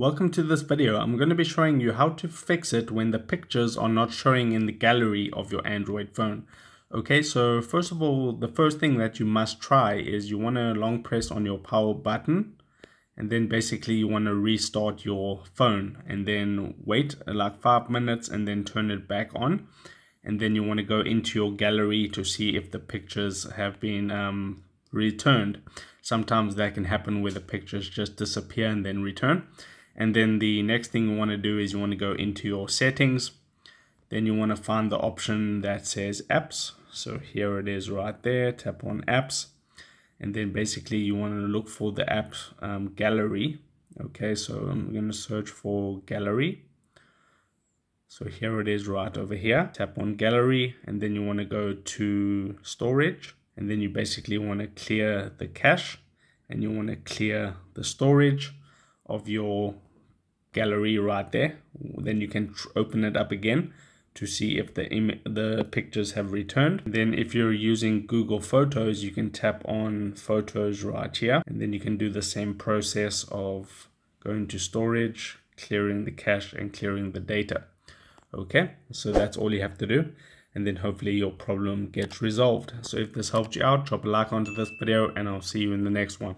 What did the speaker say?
Welcome to this video. I'm going to be showing you how to fix it when the pictures are not showing in the gallery of your Android phone. Okay, so first of all, the first thing that you must try is you want to long press on your power button, and then basically you want to restart your phone and then wait like 5 minutes and then turn it back on. And then you want to go into your gallery to see if the pictures have been returned. Sometimes that can happen where the pictures just disappear and then return. And then the next thing you want to do is you want to go into your settings. Then you want to find the option that says apps. So here it is right there. Tap on apps. And then basically you want to look for the app gallery. Okay, so I'm going to search for gallery. So here it is right over here. Tap on gallery and then you want to go to storage. And then you basically want to clear the cache and you want to clear the storage of your gallery right there. Then you can open it up again to see if the pictures have returned. Then if you're using Google Photos, you can tap on Photos right here, and then you can do the same process of going to storage, clearing the cache and clearing the data. Okay, so that's all you have to do, and then hopefully your problem gets resolved. So if this helped you out, drop a like onto this video and I'll see you in the next one.